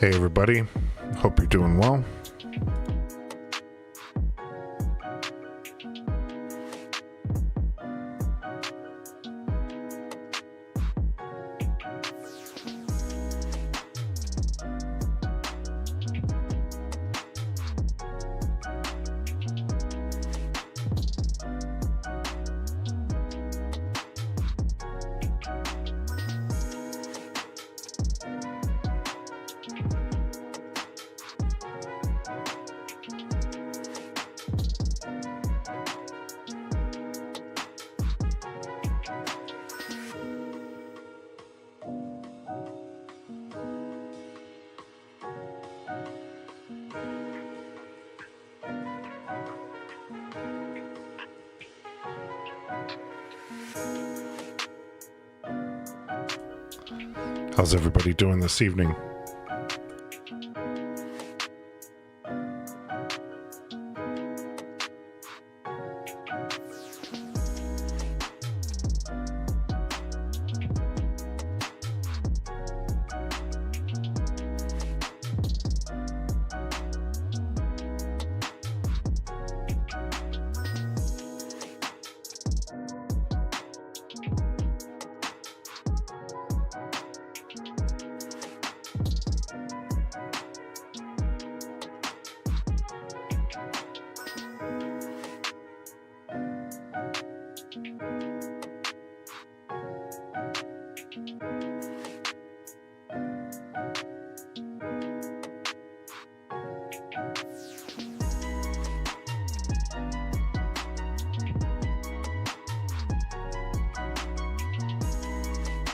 Hey everybody, hope you're doing well. How's everybody doing this evening?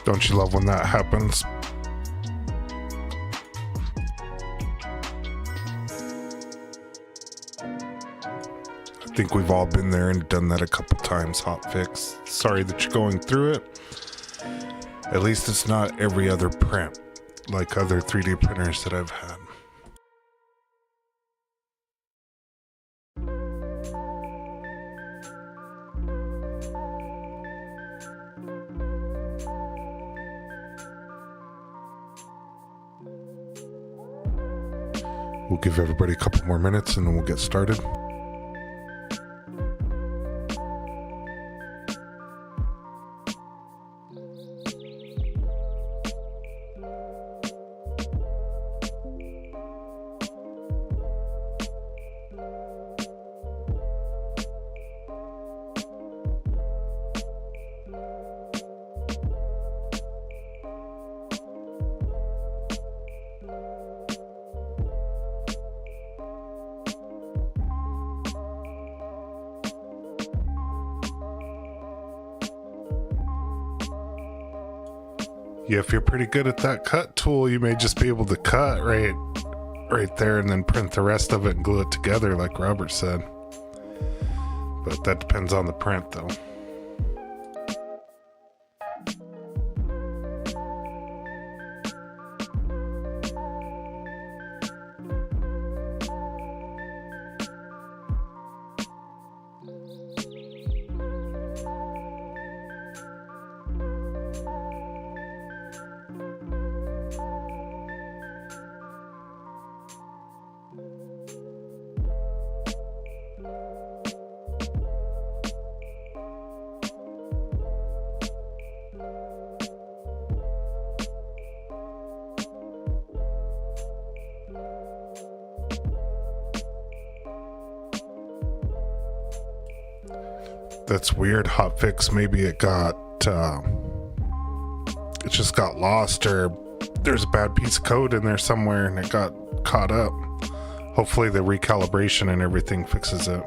Don't you love when that happens? I think we've all been there and done that a couple times, hotfix. Sorry that you're going through it. At least it's not every other print, like other 3D printers that I've had. We'll give everybody a couple more minutes and then we'll get started. Yeah, if you're pretty good at that cut tool, you may just be able to cut right there and then print the rest of it and glue it together like Robert said. But that depends on the print though. That's weird, hotfix. Maybe it just got lost, or there's a bad piece of code in there somewhere and it got caught up. Hopefully the recalibration and everything fixes it.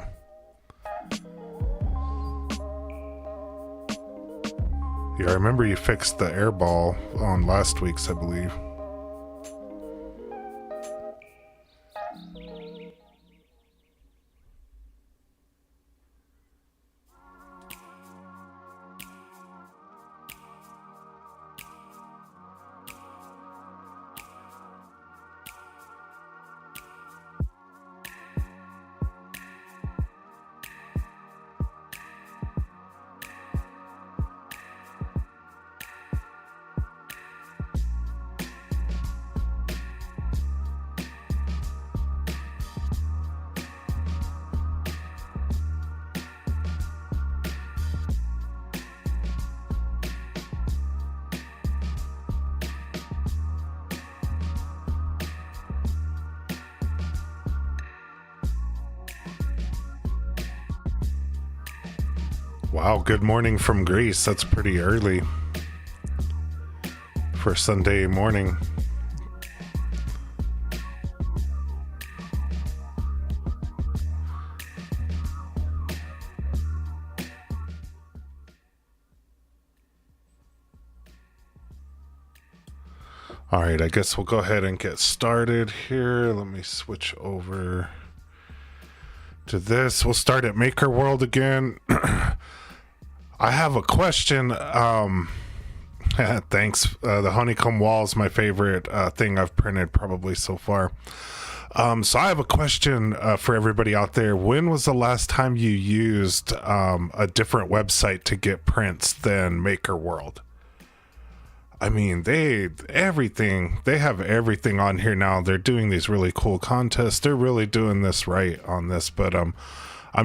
Yeah, I remember you fixed the airball on last week's, I believe. Wow, good morning from Greece. That's pretty early for Sunday morning. All right, I guess we'll go ahead and get started here. Let me switch over to this. We'll start at MakerWorld again. I have a question. Thanks. The honeycomb wall is my favorite thing I've printed probably so far. So I have a question for everybody out there. When was the last time you used a different website to get prints than MakerWorld? I mean, they have everything on here now. They're doing these really cool contests. They're really doing this right on this, but I'm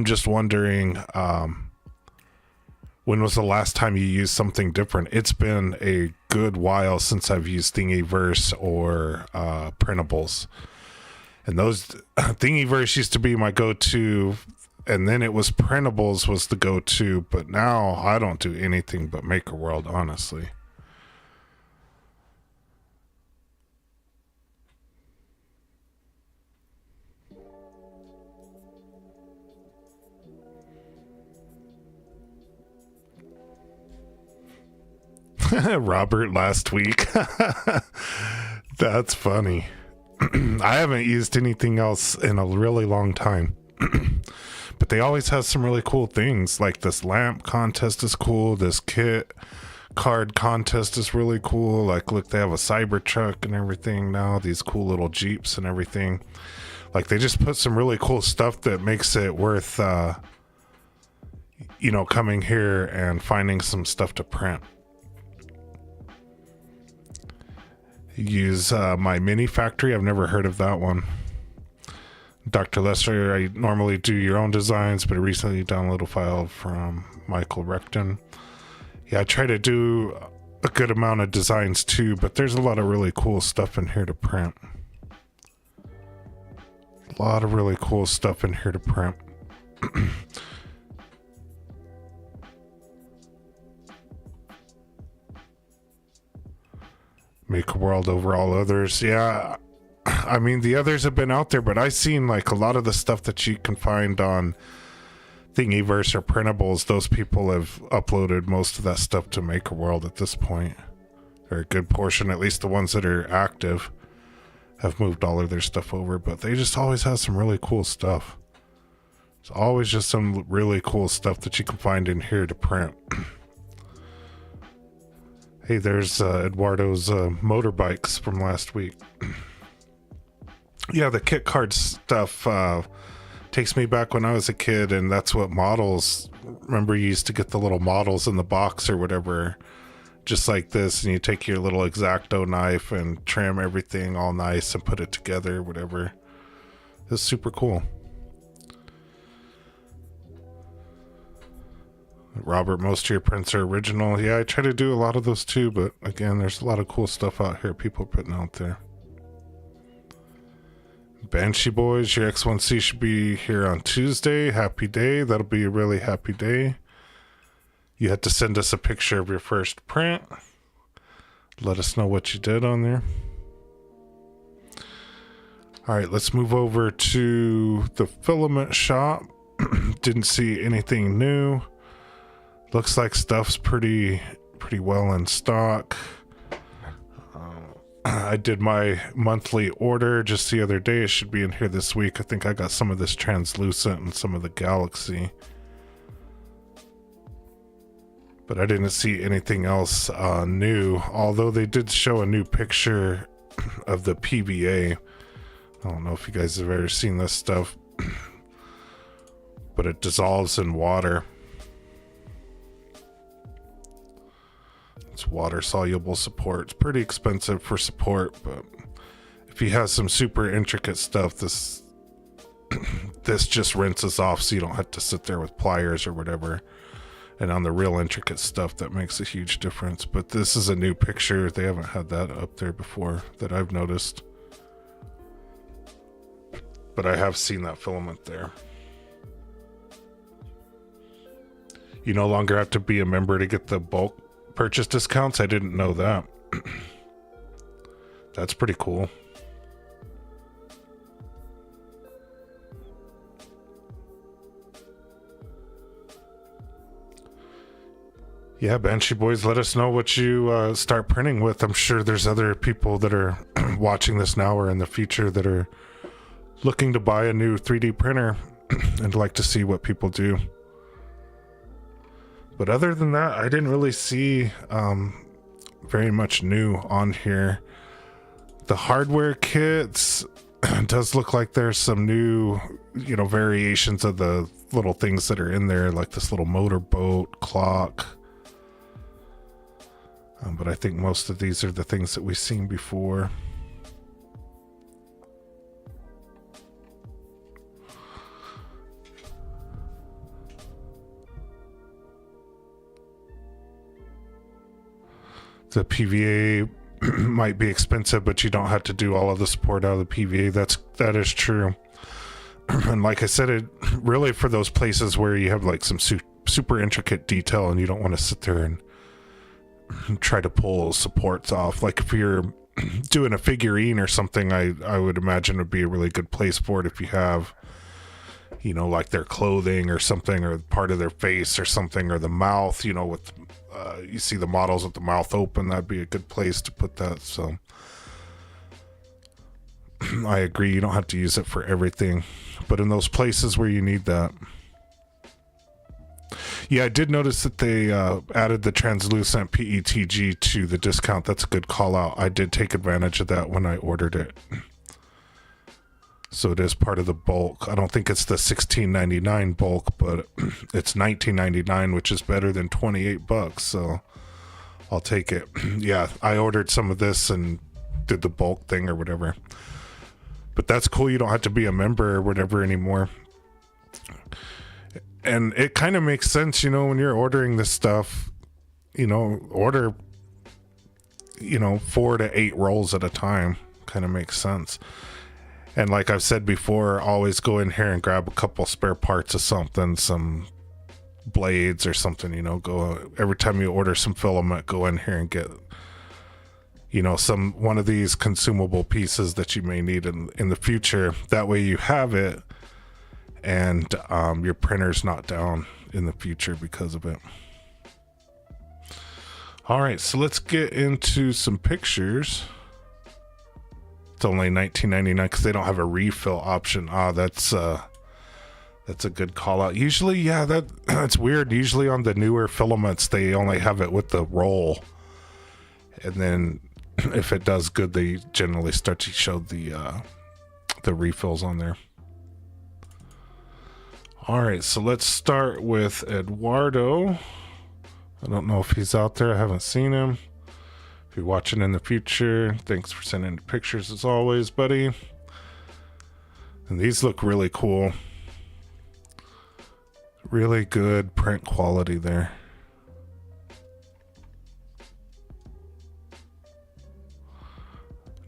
just wondering, when was the last time you used something different? It's been a good while since I've used Thingiverse or printables. And those Thingiverse used to be my go-to, and then it was printables was the go-to, but now I don't do anything but MakerWorld, honestly. Robert last week. That's funny. I haven't used anything else in a really long time. But they always have some really cool things. Like this lamp contest is cool. This kit card contest is really cool. Like, look, they have a Cybertruck and everything now. These cool little Jeeps and everything. Like, they just put some really cool stuff that makes it worth, coming here and finding some stuff to print. Use my mini factory. I've never heard of that one. Dr. Lester, I normally do your own designs, but I recently downloaded a file from Michael Recton. Yeah, I try to do a good amount of designs too, but there's a lot of really cool stuff in here to print. A lot of really cool stuff in here to print. MakerWorld over all others. Yeah, I mean, the others have been out there, but I've seen like a lot of the stuff that you can find on Thingiverse or printables. Those people have uploaded most of that stuff to MakerWorld at this point, or a good portion, at least the ones that are active have moved all of their stuff over, but they just always have some really cool stuff. It's always just some really cool stuff that you can find in here to print. Hey, there's Eduardo's motorbikes from last week. Yeah, the kit card stuff takes me back when I was a kid, and that's what models, remember you used to get the little models in the box or whatever, just like this, and you take your little X-Acto knife and trim everything all nice and put it together, whatever. It's super cool. Robert, most of your prints are original. Yeah, I try to do a lot of those too, but again, there's a lot of cool stuff out here people are putting out there. Banshee Boys, your X1C should be here on Tuesday. Happy day. That'll be a really happy day. You had to send us a picture of your first print. Let us know what you did on there. All right, let's move over to the filament shop. Didn't see anything new. Looks like stuff's pretty well in stock. I did my monthly order just the other day. It should be in here this week. I think I got some of this translucent and some of the galaxy. But I didn't see anything else new, although they did show a new picture of the PVA. I don't know if you guys have ever seen this stuff, but it dissolves in water. It's water soluble support. It's pretty expensive for support, but if you have some super intricate stuff, this just rinses off so you don't have to sit there with pliers or whatever. And on the real intricate stuff, that makes a huge difference. But this is a new picture. They haven't had that up there before that I've noticed. But I have seen that filament there. You no longer have to be a member to get the bulk purchase discounts. I didn't know that. That's pretty cool. Yeah, Banshee Boys, let us know what you start printing with. I'm sure there's other people that are watching this now or in the future that are looking to buy a new 3D printer and like to see what people do. But other than that, I didn't really see very much new on here. The hardware kits does look like there's some new, you know, variations of the little things that are in there, like this little motorboat, clock. But I think most of these are the things that we've seen before. The PVA might be expensive, but you don't have to do all of the support out of the PVA. That is true. And like I said, it really for those places where you have like some super intricate detail and you don't want to sit there and try to pull supports off. Like if you're doing a figurine or something, I would imagine would be a really good place for it if you have, you know, like their clothing or something, or part of their face or something, or the mouth, you know, with you see the models with the mouth open. That'd be a good place to put that. So I agree, you don't have to use it for everything, but in those places where you need that. Yeah, I did notice that they added the translucent PETG to the discount. That's a good call out. I did take advantage of that when I ordered it. So it is part of the bulk. I don't think it's the $16.99 bulk, but it's $19.99, which is better than $28. So I'll take it. Yeah, I ordered some of this and did the bulk thing or whatever. But that's cool. You don't have to be a member or whatever anymore. And it kind of makes sense, you know, when you're ordering this stuff, you know, order, you know, 4 to 8 rolls at a time. Kind of makes sense. And like I've said before, always go in here and grab a couple spare parts of something, some blades or something, you know, go every time you order some filament, go in here and get, you know, one of these consumable pieces that you may need in the future. That way you have it and your printer's not down in the future because of it. All right, so let's get into some pictures. It's only $19.99 because they don't have a refill option. That's a good call out. Usually, yeah, that's weird. Usually on the newer filaments, they only have it with the roll, and then if it does good, they generally start to show the refills on there. All right, so let's start with Eduardo. I don't know if he's out there. I haven't seen him. If you're watching in the future, thanks for sending the pictures as always, buddy. And these look really cool. Really good print quality there.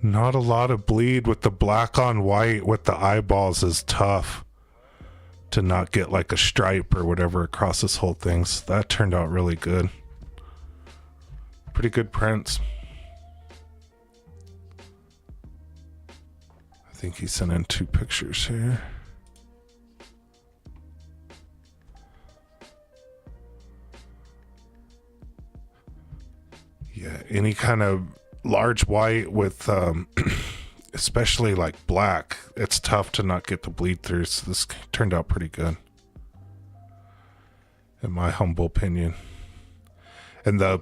Not a lot of bleed with the black on white with the eyeballs is tough to not get like a stripe or whatever across this whole thing. So that turned out really good. Pretty good prints. I think he sent in 2 pictures here. Yeah, any kind of large white with especially like black, it's tough to not get the bleed through. So this turned out pretty good in my humble opinion. And the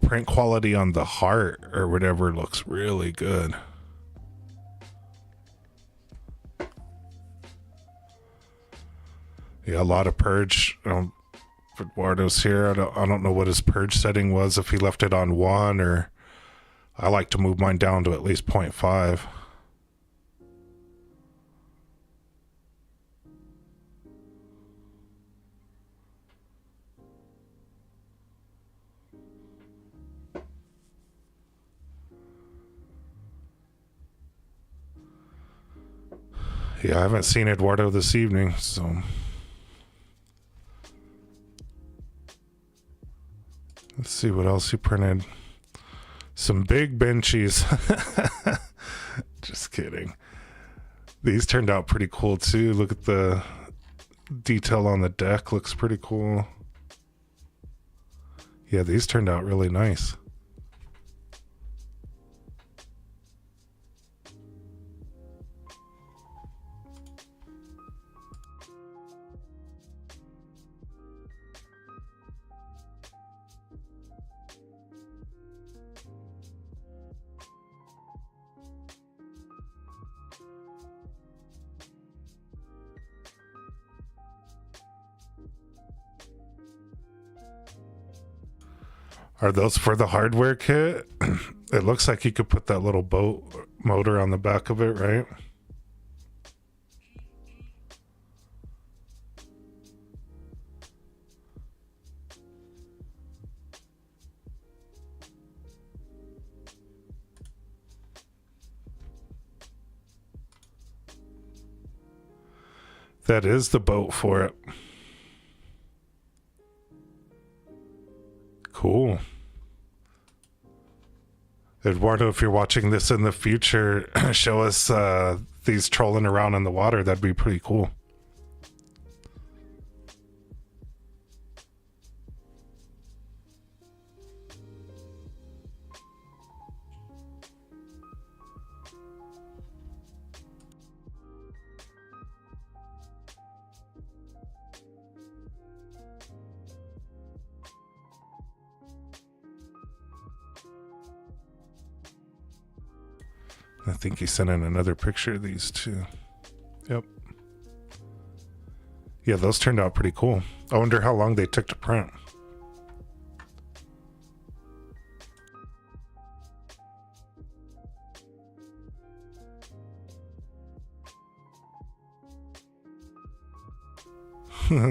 print quality on the heart or whatever looks really good. Yeah, a lot of purge. Eduardo's here. I don't know what his purge setting was, if he left it on 1, or I like to move mine down to at least 0.5. Yeah, I haven't seen Eduardo this evening, so Let's see what else he printed. Some big benchies. Just kidding. These turned out pretty cool too. Look at the detail on the deck. Looks pretty cool. Yeah, these turned out really nice. Are those for the hardware kit? It looks like you could put that little boat motor on the back of it, right? That is the boat for it. Cool. Eduardo, if you're watching this in the future, show us these trolling around in the water. That'd be pretty cool. I think he sent in another picture of these too. Yep. Yeah, those turned out pretty cool. I wonder how long they took to print.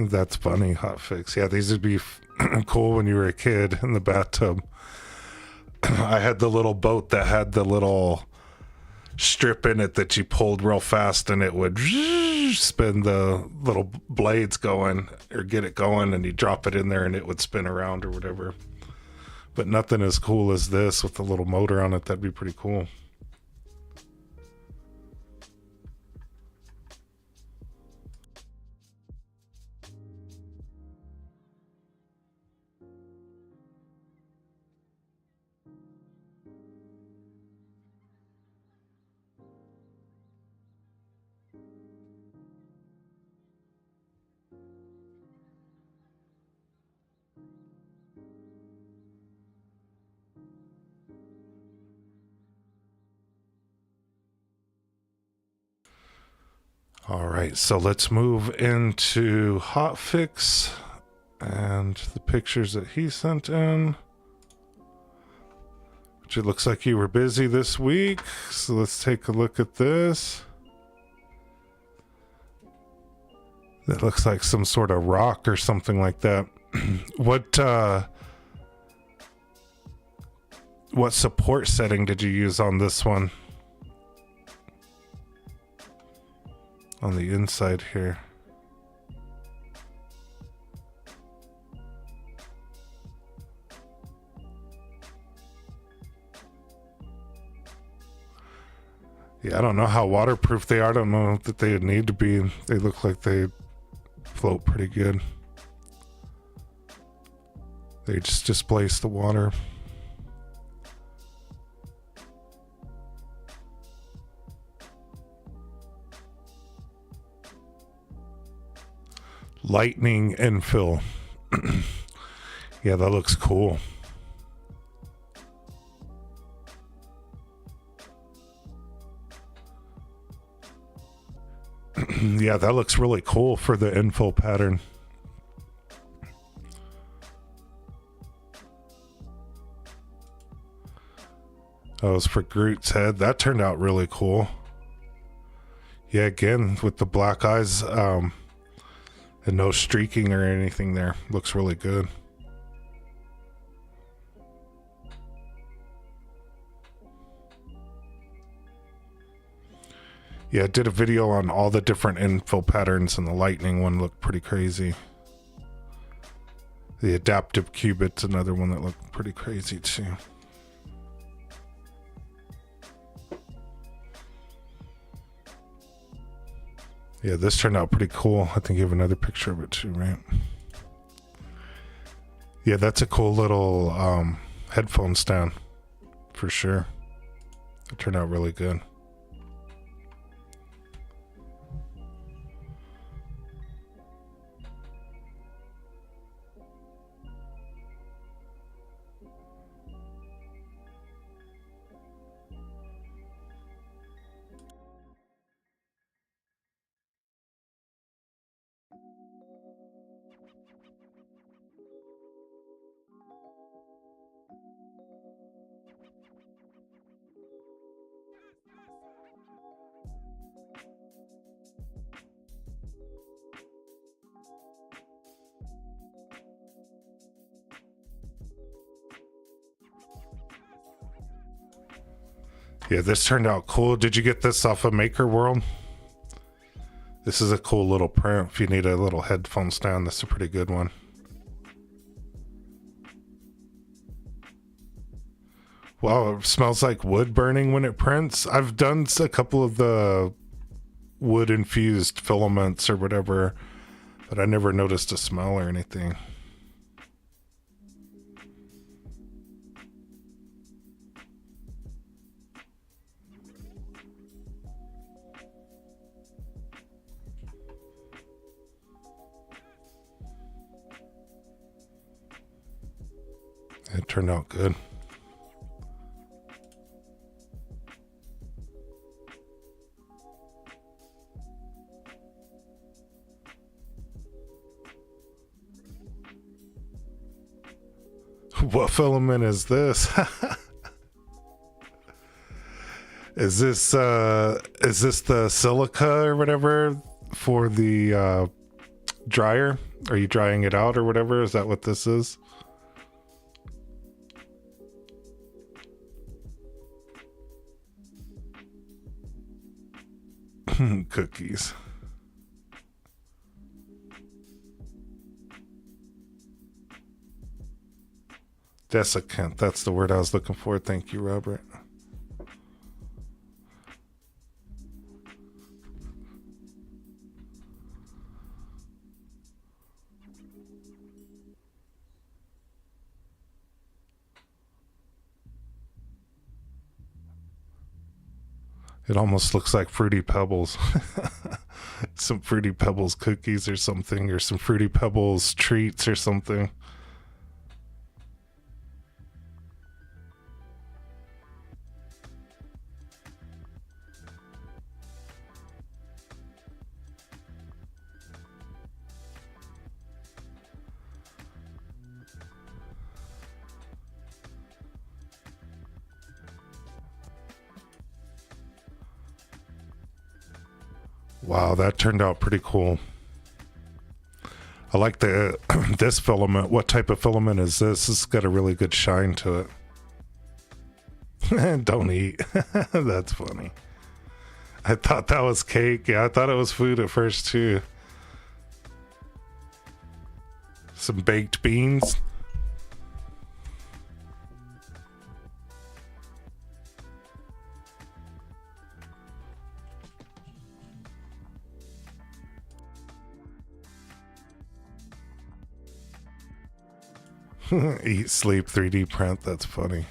That's funny, hotfix. Yeah, these would be cool when you were a kid in the bathtub. I had the little boat that had the little strip in it that you pulled real fast and it would spin the little blades going, or get it going, and you drop it in there and it would spin around or whatever. But nothing as cool as this with the little motor on it. That'd be pretty cool. All right, so let's move into hotfix and the pictures that he sent in. Which it looks like you were busy this week, so let's take a look at this. That looks like some sort of rock or something like that. What support setting did you use on this one? On the inside here. Yeah, I don't know how waterproof they are. I don't know that they need to be. They look like they float pretty good. They just displace the water. Lightning infill. Yeah, that looks cool. Yeah, that looks really cool for the infill pattern. That was for Groot's head. That turned out really cool. Yeah, again, with the black eyes, and no streaking or anything there. Looks really good. Yeah, I did a video on all the different infill patterns, and the lightning one looked pretty crazy. The adaptive cubit's another one that looked pretty crazy too. Yeah, this turned out pretty cool. I think you have another picture of it too, right? Yeah, that's a cool little headphone stand for sure. It turned out really good. Yeah, this turned out cool. Did you get this off of MakerWorld? This is a cool little print. If you need a little headphone stand, that's a pretty good one. Wow, it smells like wood burning when it prints. I've done a couple of the wood infused filaments or whatever, but I never noticed a smell or anything. It turned out good. What filament is this? Is this the silica or whatever for the dryer? Are you drying it out or whatever? Is that what this is? Cookies. Desiccant, that's the word I was looking for. Thank you, Robert. It almost looks like Fruity Pebbles. Some Fruity Pebbles cookies or something, or some Fruity Pebbles treats or something. Wow, that turned out pretty cool. I like the this filament. What type of filament is this? This has got a really good shine to it. Don't eat. That's funny. I thought that was cake. Yeah, I thought it was food at first too. Some baked beans. Eat, sleep, 3D print. That's funny.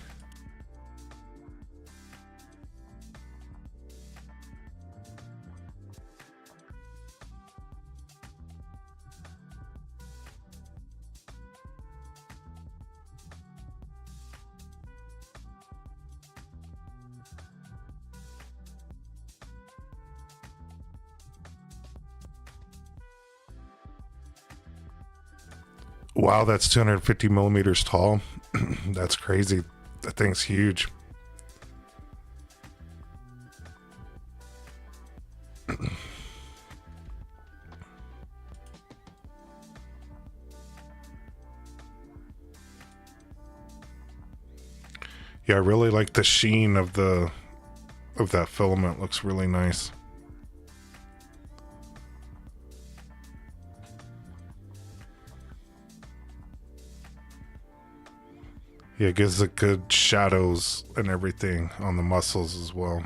Wow, that's 250 millimeters tall. That's crazy. That thing's huge. Yeah, I really like the sheen of that filament. Looks really nice. Yeah, it gives it good shadows and everything on the muscles as well.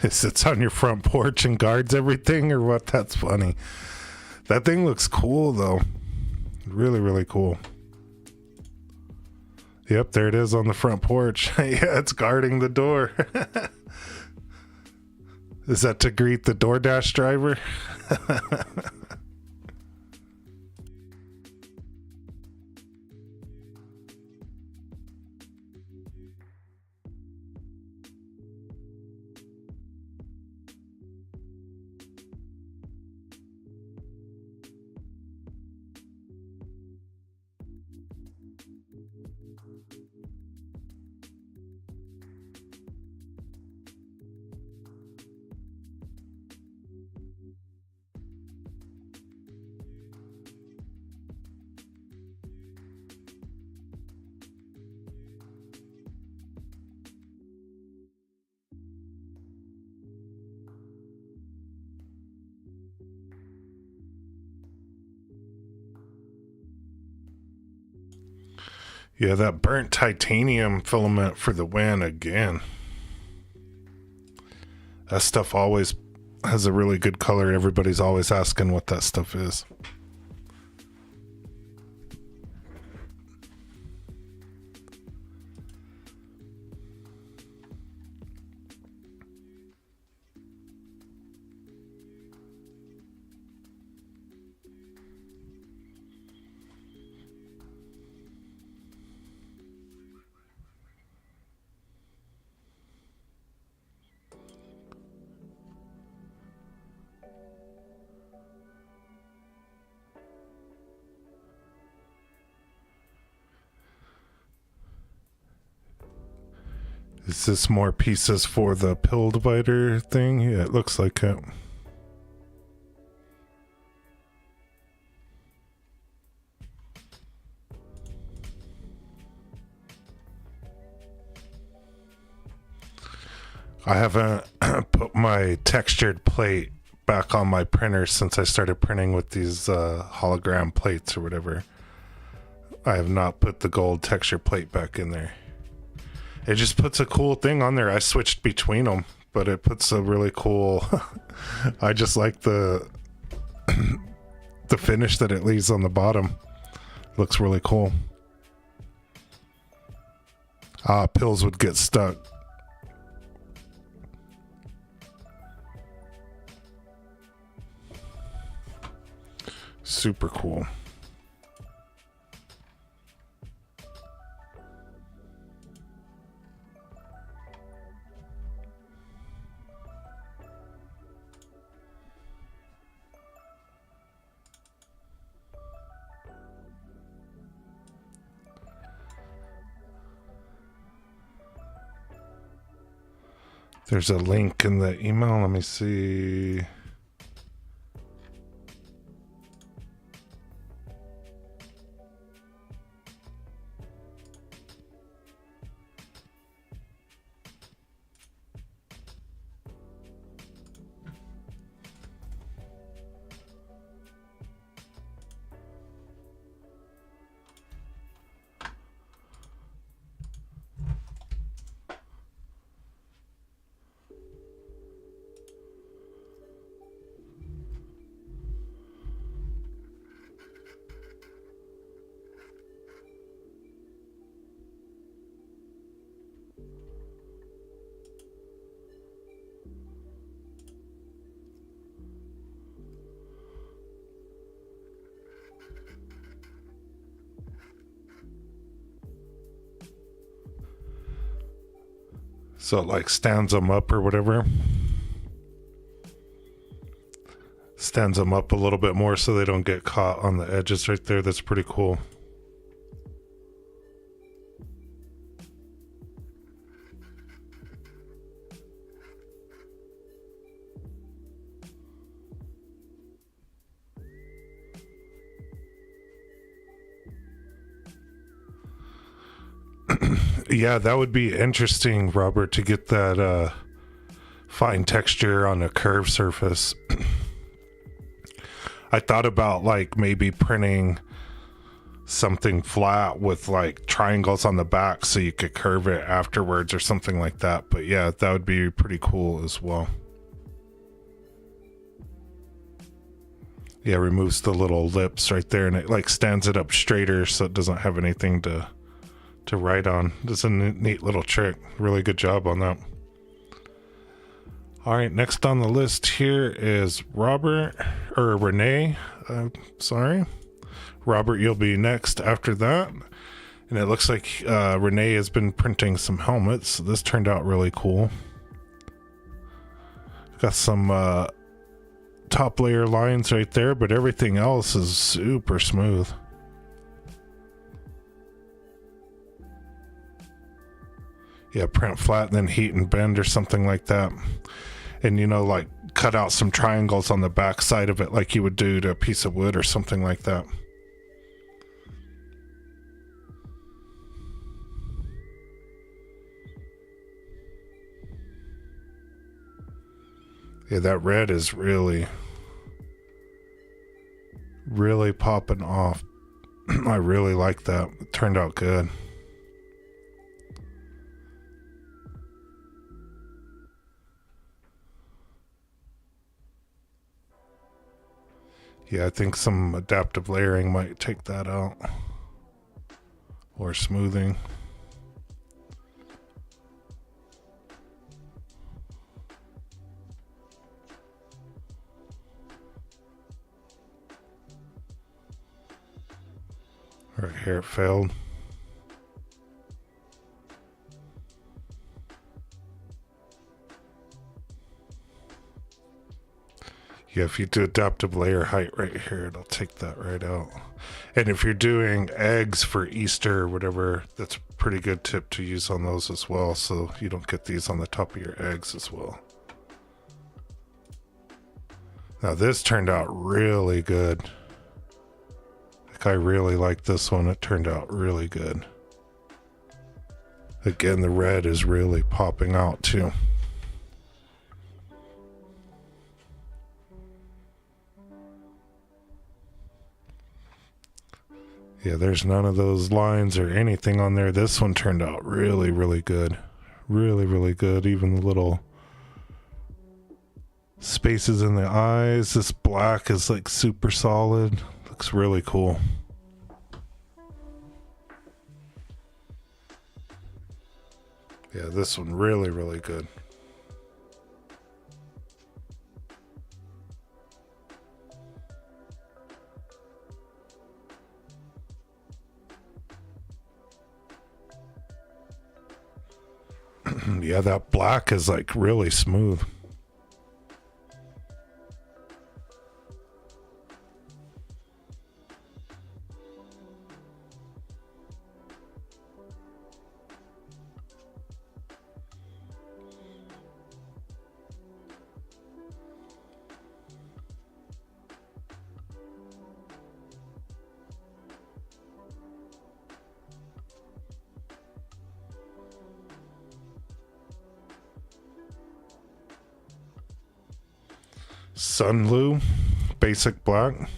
It sits on your front porch and guards everything, or what? That's funny. That thing looks cool, though. Really, really cool. Yep, there it is on the front porch. Yeah, it's guarding the door. Is that to greet the DoorDash driver? Yeah, that burnt titanium filament for the win again. That stuff always has a really good color. Everybody's always asking what that stuff is. Is this more piece for the pill divider thing? Yeah, it looks like it. I haven't put my textured plate back on my printer since I started printing with these hologram plates or whatever. I have not put the gold texture plate back in there. It just puts a cool thing on there. I switched between them, but it puts a really cool... I just like the the finish that it leaves on the bottom. Looks really cool. Pills would get stuck. Super cool. There's a link in the email. Let me see. So it like stands them up or whatever. Stands them up a little bit more so they don't get caught on the edges right there. That's pretty cool. Yeah, that would be interesting, Robert, to get that fine texture on a curved surface. I thought about like maybe printing something flat with like triangles on the back so you could curve it afterwards or something like that. But yeah, that would be pretty cool as well. Yeah, removes the little lips right there and it like stands it up straighter so it doesn't have anything to write on. It's a neat little trick. Really good job on that. All right, next on the list here is Renee. Sorry. Robert, you'll be next after that. And it looks like Renee has been printing some helmets. This turned out really cool. Got some top layer lines right there, but everything else is super smooth. Yeah, print flat and then heat and bend or something like that. And, you know, like cut out some triangles on the back side of it like you would do to a piece of wood or something like that. Yeah, that red is really popping off. I really like that. It turned out good. Yeah, I think some adaptive layering might take that out. Or smoothing. Right here it failed. Yeah, if you do adaptive layer height right here, it'll take that right out. And if you're doing eggs for Easter or whatever, that's a pretty good tip to use on those as well, so you don't get these on the top of your eggs as well. Now this turned out really good. Like I really like this one. It turned out really good. Again, the red is really popping out too. Yeah, there's none of those lines or anything on there. This one turned out really, really good. Really, really good. Even the little spaces in the eyes. This black is like super solid. Looks really cool. Yeah, this one really, really good. Yeah, that black is like really smooth. Sunlu, basic black.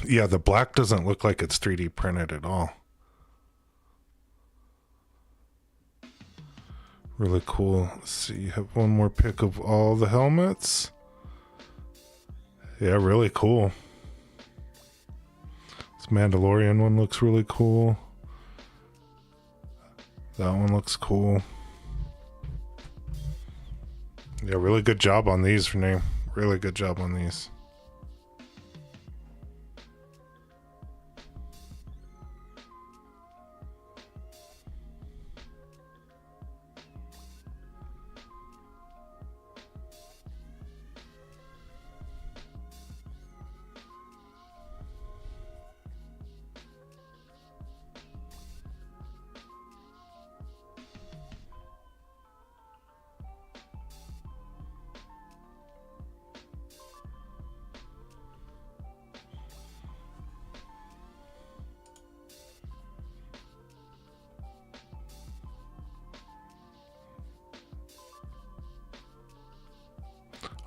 Yeah, the black doesn't look like it's 3D printed at all. Really cool. Let's see, you have one more pick of all the helmets. Yeah, really cool. This Mandalorian one looks really cool. That one looks cool. Yeah, really good job on these, Renee. Really good job on these.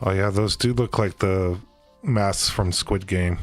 Oh yeah, those do look like the masks from Squid Game.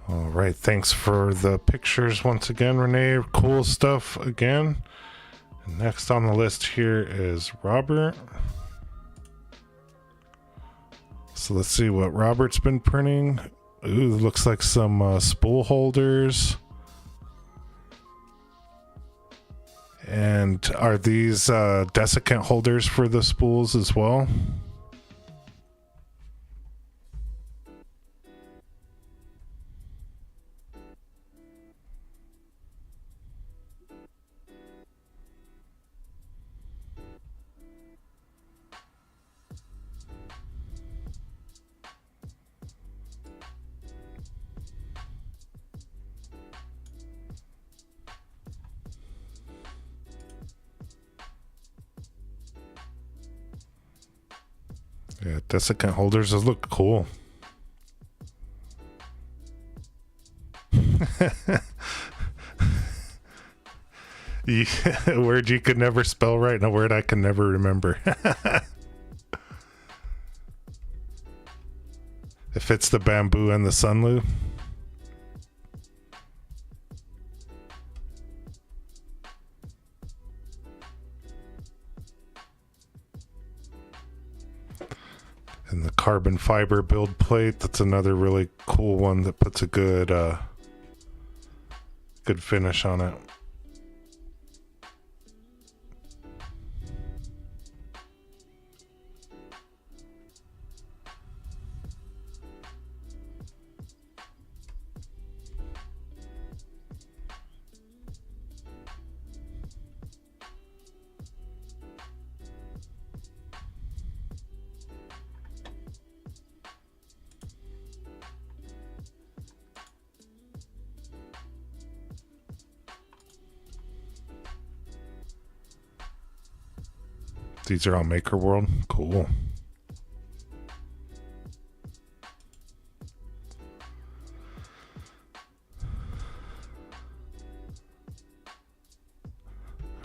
All right, thanks for the pictures once again, Renee. Cool stuff again. And next on the list here is Robert. So let's see what Robert's been printing. Ooh, looks like some spool holders. And are these desiccant holders for the spools as well? Yeah, desiccant holders, those look cool. Yeah, a word you could never spell right and a word I can never remember. If it's the bamboo and the sunlu. And the carbon fiber build plate, that's another really cool one that puts a good good finish on it. These are all MakerWorld. Cool. All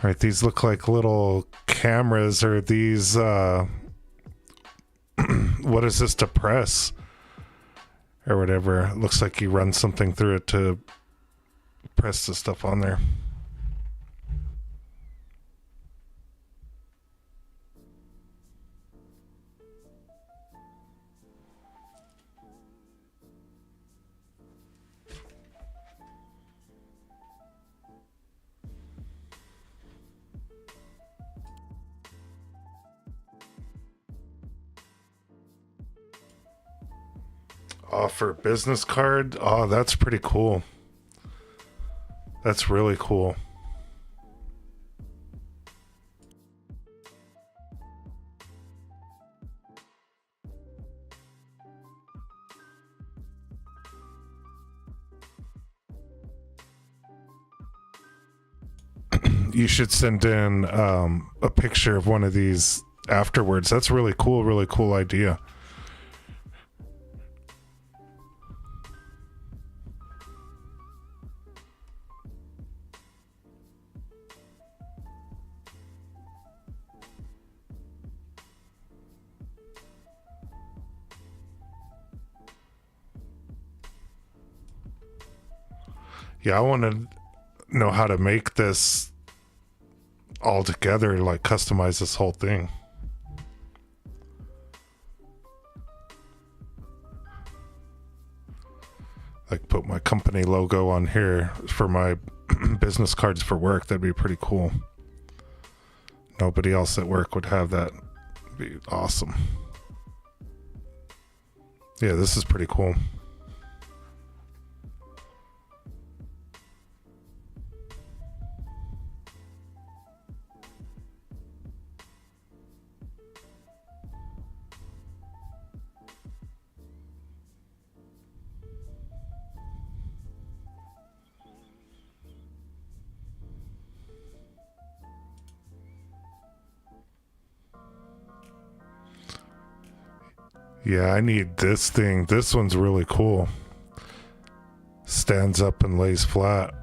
right, these look like little cameras, or these what is this to press or whatever? It looks like you run something through it to press the stuff on there. Offer business card. Oh, that's pretty cool. That's really cool. you should send in a picture of one of these afterwards. That's really cool idea. Yeah, I want to know how to make this all together, like customize this whole thing. Like put my company logo on here for my business cards for work. That'd be pretty cool. Nobody else at work would have that. It'd be awesome. Yeah, this is pretty cool. Yeah, I need this thing. This one's really cool. Stands up and lays flat.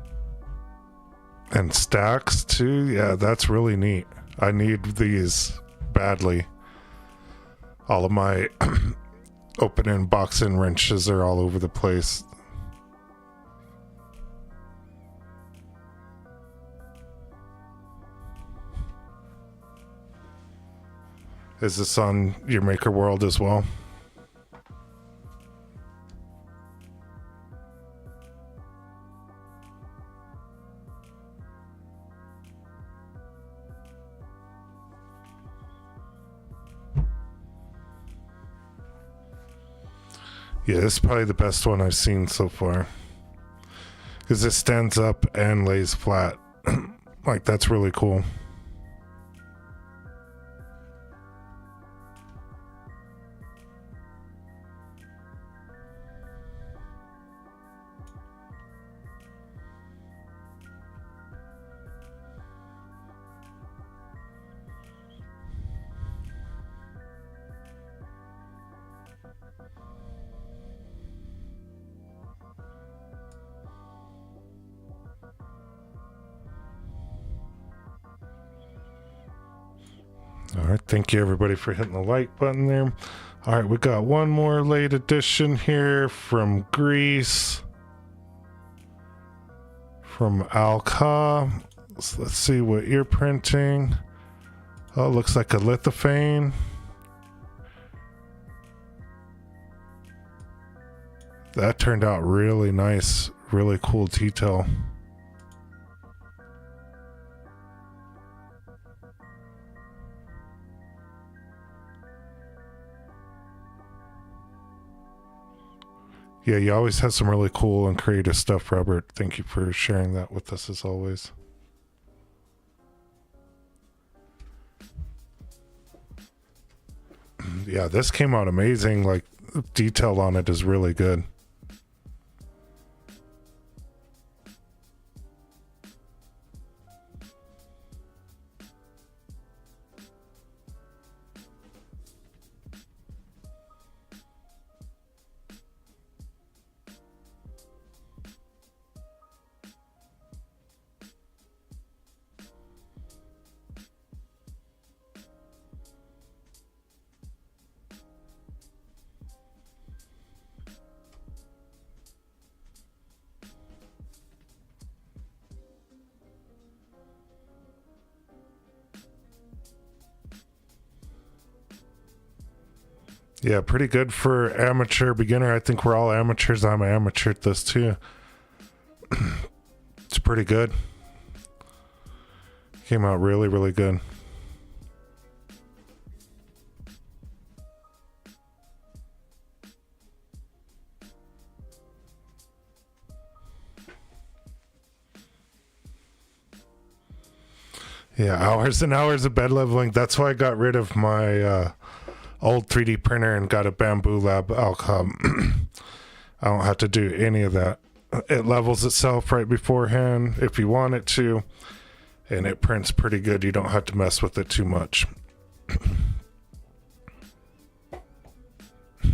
And stacks too. Yeah, that's really neat. I need these badly. All of my open and box in wrenches are all over the place. Is this on your MakerWorld as well? Yeah, this is probably the best one I've seen so far. Because it stands up and lays flat. Like, that's really cool. All right, thank you everybody for hitting the like button there. All right, we got one more late edition here from Greece, from Alca. So let's see what you're printing. Oh, it looks like a lithophane. That turned out really nice, really cool detail. Yeah, you always have some really cool and creative stuff, Robert. Thank you for sharing that with us as always. Yeah, this came out amazing. Like, detail on it is really good. Yeah, pretty good for amateur beginner. I think we're all amateurs. I'm an amateur at this too. It's pretty good. Came out really, really good. Yeah, hours and hours of bed leveling. That's why I got rid of my old 3D printer and got a Bambu Lab outcome. I don't have to do any of that. It levels itself right beforehand if you want it to, and it prints pretty good. You don't have to mess with it too much.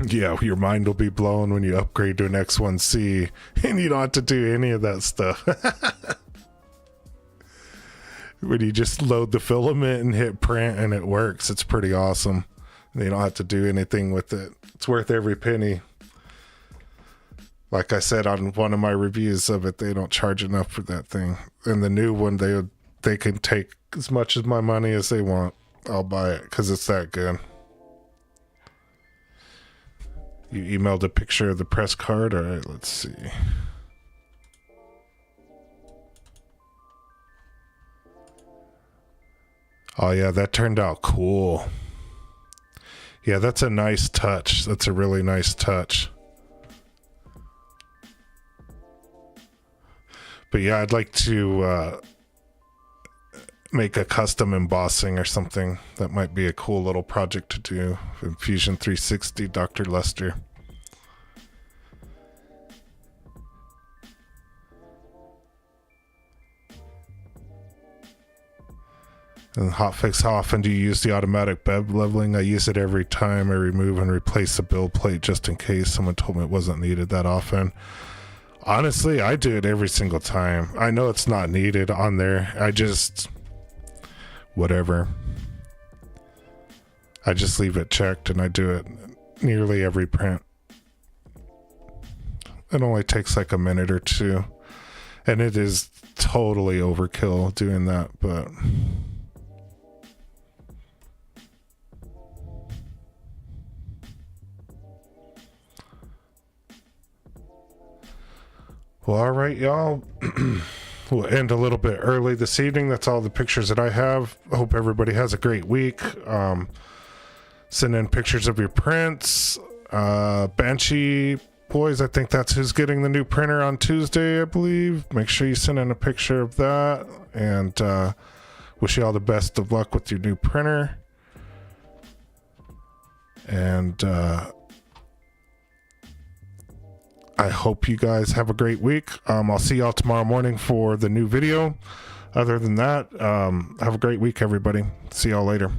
Yeah, your mind will be blown when you upgrade to an X1C and you don't have to do any of that stuff. When you just load the filament and hit print and it works, it's pretty awesome. You don't have to do anything with it. It's worth every penny. Like I said on one of my reviews of it, they don't charge enough for that thing. And the new one, they can take as much of my money as they want. I'll buy it because it's that good. You emailed a picture of the press card? All right, let's see. Oh yeah, that turned out cool. Yeah, that's a nice touch. That's a really nice touch. But yeah, I'd like to make a custom embossing or something. That might be a cool little project to do. Fusion 360, Dr. Lester. And hotfix, how often do you use the automatic bev leveling? I use it every time I remove and replace the build plate just in case. Someone told me it wasn't needed that often. Honestly, I do it every single time. I know it's not needed on there. I just... whatever. I just leave it checked and I do it nearly every print. It only takes like a minute or two. And it is totally overkill doing that, but... well, all right, y'all. We'll end a little bit early this evening. That's all the pictures that I have. I hope everybody has a great week. Send in pictures of your prints. Banshee Boys, I think that's who's getting the new printer on Tuesday, I believe. Make sure you send in a picture of that. And wish you all the best of luck with your new printer. And... I hope you guys have a great week. I'll see y'all tomorrow morning for the new video. Other than that, have a great week, everybody. See y'all later.